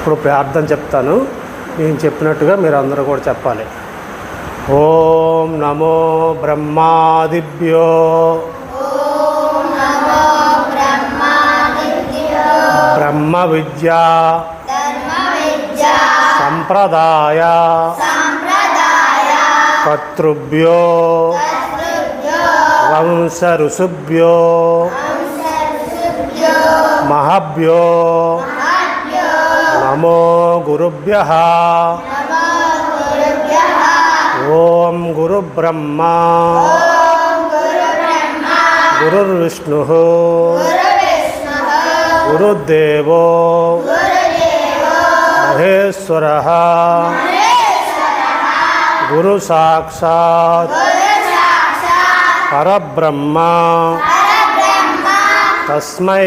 ఇప్పుడు ప్రార్థన చెప్తాను, నేను చెప్పినట్టుగా మీరు అందరూ కూడా చెప్పాలి. ఓం నమో బ్రహ్మాదిభ్యో బ్రహ్మ విద్యా సంప్రదాయ కర్తృభ్యో వంశ ఋషుభ్యో మహాభ్యో నమో గురుభ్యః. ఓం గురు బ్రహ్మ గురుర్విష్ణుః గురుదేవో మహేశ్వరః గురు సాక్షాత్ పరబ్రహ్మ తస్మై